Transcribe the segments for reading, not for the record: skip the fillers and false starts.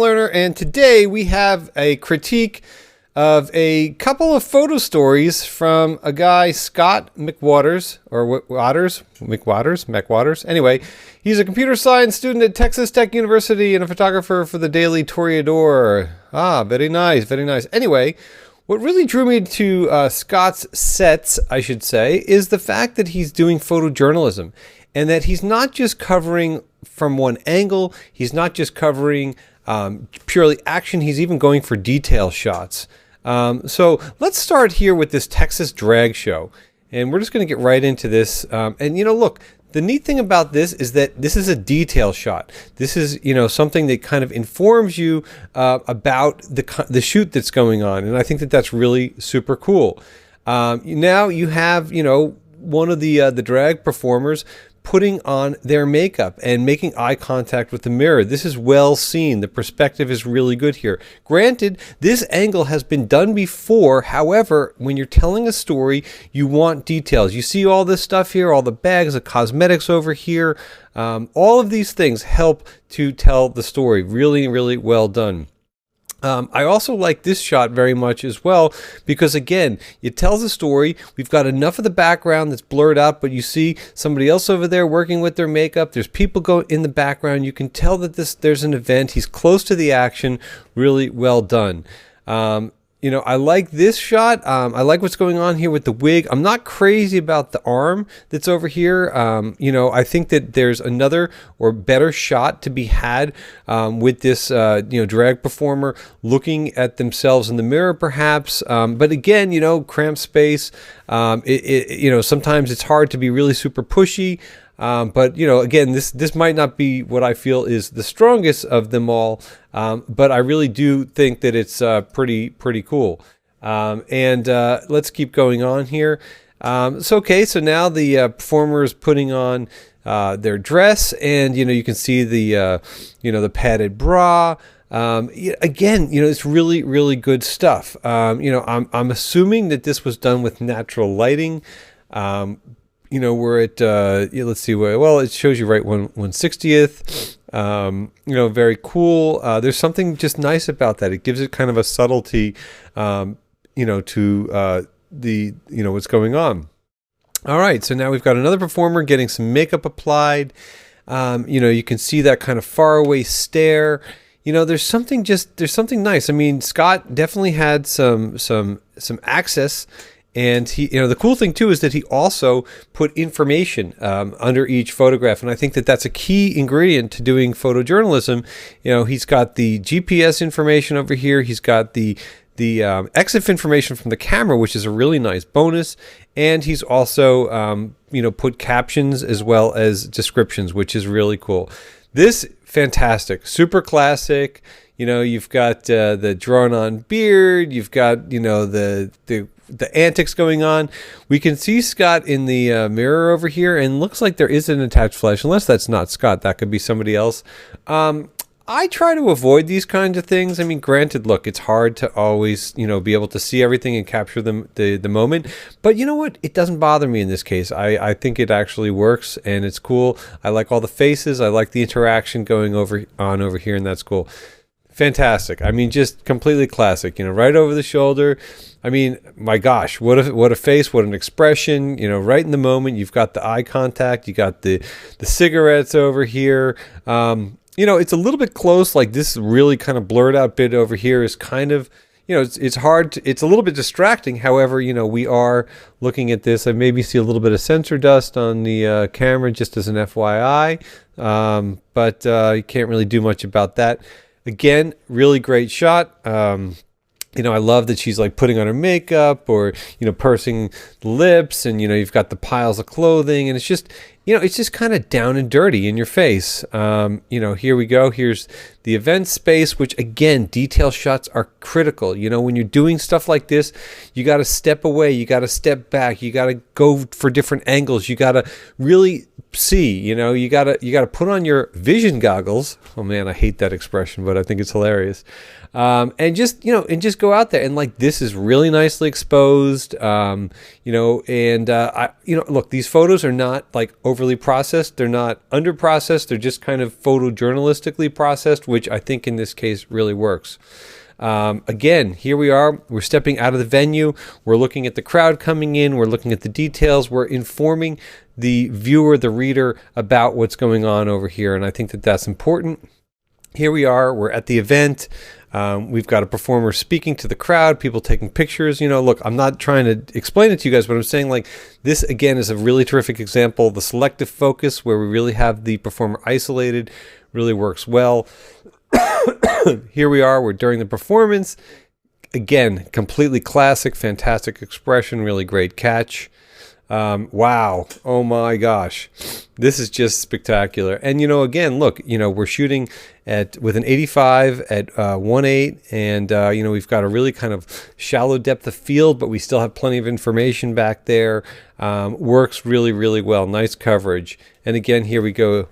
Lerner, and today we have a critique of a couple of photo stories from a guy, Scott MacWatters, or MacWatters. Anyway, he's a computer science student at Texas Tech University and a photographer for the Daily Toreador. Very nice, very nice. Anyway, what really drew me to Scott's sets, I should say, is the fact that he's doing photojournalism and that he's not just covering from one angle, he's not just covering purely action, he's even going for detail shots. So let's start here with this Texas drag show, and we're just going to get right into this. And look, the neat thing about this is that this is a detail shot. This is, something that kind of informs you about the shoot that's going on, and I think that that's really super cool. Now you have, one of the drag performers putting on their makeup and making eye contact with the mirror. This is well seen. The perspective is really good here. Granted, this angle has been done before. However, when you're telling a story, you want details. You see all this stuff here, all the bags, the cosmetics over here. All of these things help to tell the story. Really, really well done. I also like this shot very much as well because, again, it tells a story. We've got enough of the background that's blurred out, but you see somebody else over there working with their makeup. There's people in the background. You can tell that there's an event. He's close to the action. Really well done. I like this shot. I like what's going on here with the wig. I'm not crazy about the arm that's over here. I think that there's another or better shot to be had with this, drag performer looking at themselves in the mirror, perhaps. But again, cramped space. Sometimes it's hard to be really super pushy. But again, this might not be what I feel is the strongest of them all, but I really do think that it's pretty cool. Let's keep going on here. So now the performer is putting on their dress, and you can see the padded bra. Again, it's really, really good stuff. I'm assuming that this was done with natural lighting. We're at, let's see where, well, it shows you right 1/60th, very cool. There's something just nice about that. It gives it kind of a subtlety, to what's going on. All right. So now we've got another performer getting some makeup applied. You can see that kind of faraway stare. There's something nice. I mean, Scott definitely had some access. And he, the cool thing too is that he also put information under each photograph, and I think that that's a key ingredient to doing photojournalism. He's got the GPS information over here. He's got the EXIF information from the camera, which is a really nice bonus, and he's also put captions as well as descriptions, which is really cool. This fantastic, super classic. You've got the drawn-on beard. You've got the antics going on. We can see Scott in the mirror over here, and looks like there is an attached flash. Unless that's not Scott, that could be somebody else. I try to avoid these kinds of things. I mean, granted, look, it's hard to always, be able to see everything and capture the moment. But you know what? It doesn't bother me in this case. I think it actually works, and it's cool. I like all the faces. I like the interaction going on over here, and that's cool. Fantastic. I mean, just completely classic, right over the shoulder. I mean, my gosh, what a face, what an expression, right in the moment. You've got the eye contact, you got the cigarettes over here. It's a little bit close, like this really kind of blurred out bit over here is kind of, it's hard it's a little bit distracting. However, we are looking at this. I maybe see a little bit of sensor dust on the camera, just as an FYI. But you can't really do much about that. Again, really great shot. I love that she's like putting on her makeup or, pursing the lips, and, you've got the piles of clothing, and it's just kind of down and dirty in your face. Here we go. Here's the event space, which again, detail shots are critical. When you're doing stuff like this, you got to step away. You got to step back. You got to go for different angles. You got to really see. You gotta put on your vision goggles. Oh man, I hate that expression, but I think it's hilarious. And just go out there and like, this is really nicely exposed. Look, these photos are not like overly processed. They're not under processed. They're just kind of photojournalistically processed, which I think in this case really works. Again, here we are. We're stepping out of the venue. We're looking at the crowd coming in. We're looking at the details. We're informing the viewer, the reader, about what's going on over here. And I think that that's important. Here we are. We're at the event. We've got a performer speaking to the crowd, people taking pictures. Look, I'm not trying to explain it to you guys, but I'm saying like this again is a really terrific example. The selective focus, where we really have the performer isolated, really works well. Here we are. We're during the performance. Again, completely classic, fantastic expression, really great catch. Wow. Oh my gosh. This is just spectacular. And, again, look, we're shooting with an 85 at 1.8 and, we've got a really kind of shallow depth of field, but we still have plenty of information back there. Works really, really well. Nice coverage. And again, here we go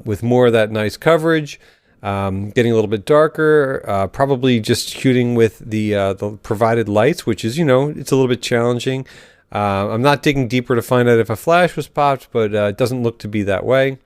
with more of that nice coverage. Getting a little bit darker, probably just shooting with the provided lights, which is, it's a little bit challenging. I'm not digging deeper to find out if a flash was popped, but it doesn't look to be that way.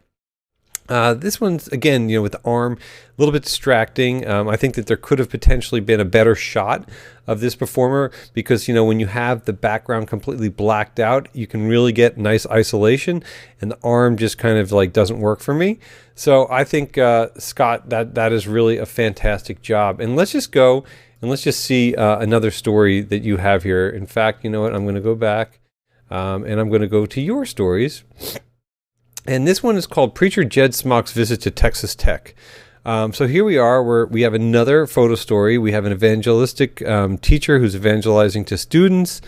This one's, again, with the arm, a little bit distracting. I think that there could have potentially been a better shot of this performer because, when you have the background completely blacked out, you can really get nice isolation, and the arm just kind of like doesn't work for me. So I think, Scott, that is really a fantastic job. And let's just go and let's just see another story that you have here. In fact, you know what? I'm going to go back and I'm going to go to your stories. And this one is called Preacher Jed Smock's Visit to Texas Tech. So here we are, we have another photo story. We have an evangelistic teacher who's evangelizing to students.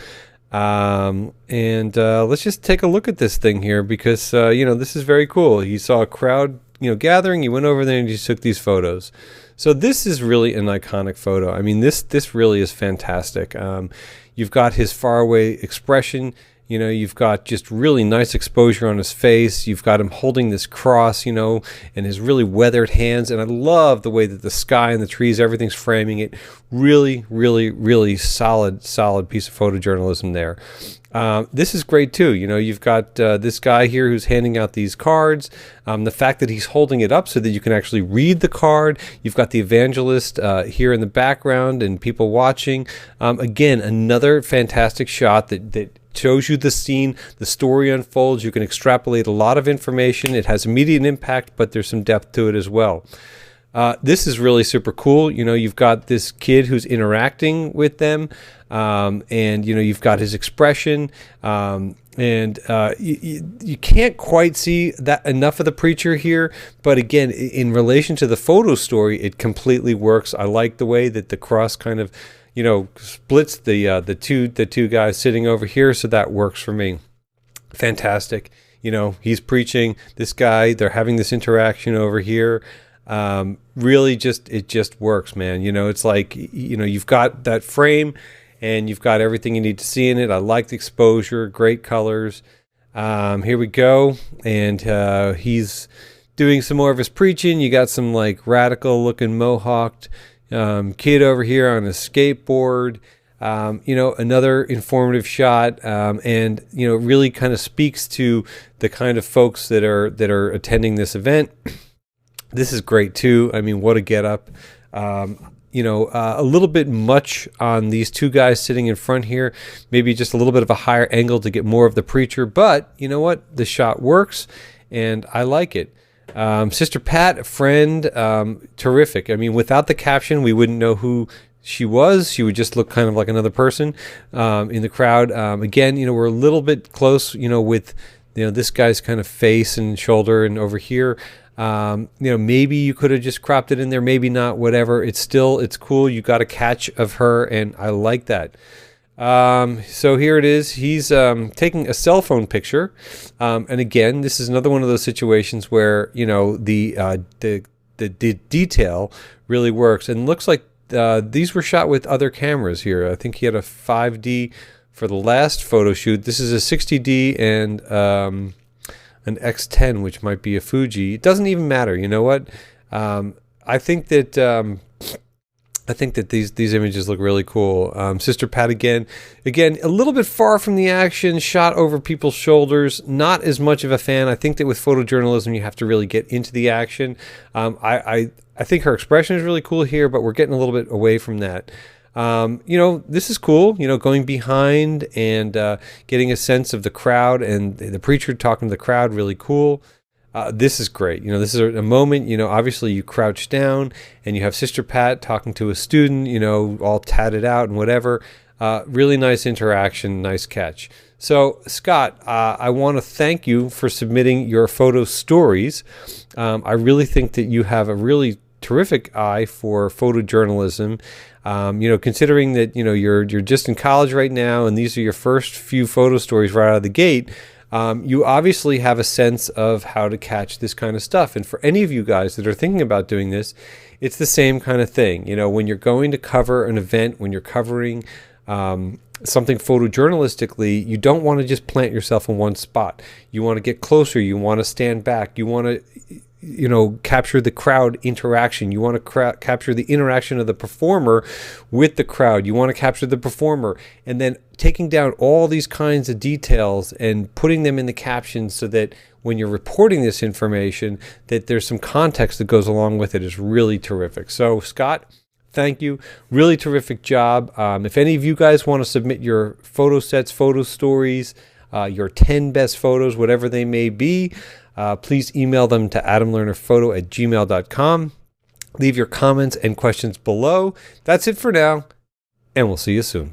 Let's just take a look at this thing here because, this is very cool. He saw a crowd, gathering. He went over there and he took these photos. So this is really an iconic photo. I mean, this really is fantastic. You've got his faraway expression. You've got just really nice exposure on his face. You've got him holding this cross, and his really weathered hands. And I love the way that the sky and the trees, everything's framing it. Really, really, really solid piece of photojournalism there. This is great too. You've got this guy here who's handing out these cards. The fact that he's holding it up so that you can actually read the card. You've got the evangelist here in the background and people watching. Again, another fantastic shot that shows you the scene, the story unfolds. You can extrapolate a lot of information. It has immediate impact, but there's some depth to it as well. This is really super cool. You've got this kid who's interacting with them, and you've got his expression, and you can't quite see that enough of the preacher here. But again, in relation to the photo story, it completely works. I like the way that the cross kind of splits the two guys sitting over here, so that works for me. Fantastic. He's preaching. This guy, they're having this interaction over here. Really it just works, man. It's like, you've got that frame and you've got everything you need to see in it. I like the exposure, great colors. Here we go. And he's doing some more of his preaching. You got some like radical looking mohawked kid over here on a skateboard. Another informative shot, and really kind of speaks to the kind of folks that are attending this event. This is great too. I mean, what a get up. A little bit much on these two guys sitting in front here. Maybe just a little bit of a higher angle to get more of the preacher. But you know what? The shot works, and I like it. Sister Pat, a friend, terrific. I mean, without the caption, we wouldn't know who she was. She would just look kind of like another person in the crowd. Again, we're a little bit close, with this guy's kind of face and shoulder, and over here. Maybe you could have just cropped it in there, maybe not, whatever. It's cool. You got a catch of her, and I like that. So here it is. He's taking a cell phone picture. And again, this is another one of those situations where, the detail really works. And looks like these were shot with other cameras here. I think he had a 5D for the last photo shoot. This is a 60D and an an X10, which might be a Fuji. It doesn't even matter. You know what? I think that these images look really cool. Sister Pat again, a little bit far from the action, shot over people's shoulders. Not as much of a fan. I think that with photojournalism, you have to really get into the action. I think her expression is really cool here, but we're getting a little bit away from that. This is cool, going behind and getting a sense of the crowd and the preacher talking to the crowd, really cool. This is great. This is a moment, obviously you crouch down and you have Sister Pat talking to a student, all tatted out and whatever. Really nice interaction, nice catch. So, Scott, I want to thank you for submitting your photo stories. I really think that you have a really terrific eye for photojournalism. Considering that, you're just in college right now and these are your first few photo stories right out of the gate, you obviously have a sense of how to catch this kind of stuff. And for any of you guys that are thinking about doing this, it's the same kind of thing. When you're going to cover an event, when you're covering something photojournalistically, you don't want to just plant yourself in one spot. You want to get closer. You want to stand back. You want to capture the crowd interaction. You want to capture the interaction of the performer with the crowd. You want to capture the performer, and then taking down all these kinds of details and putting them in the captions so that when you're reporting this information, that there's some context that goes along with it is really terrific. So, Scott, thank you. Really terrific job. If any of you guys want to submit your photo sets, photo stories, your 10 best photos, whatever they may be, please email them to adamlernerphoto@gmail.com. Leave your comments and questions below. That's it for now, and we'll see you soon.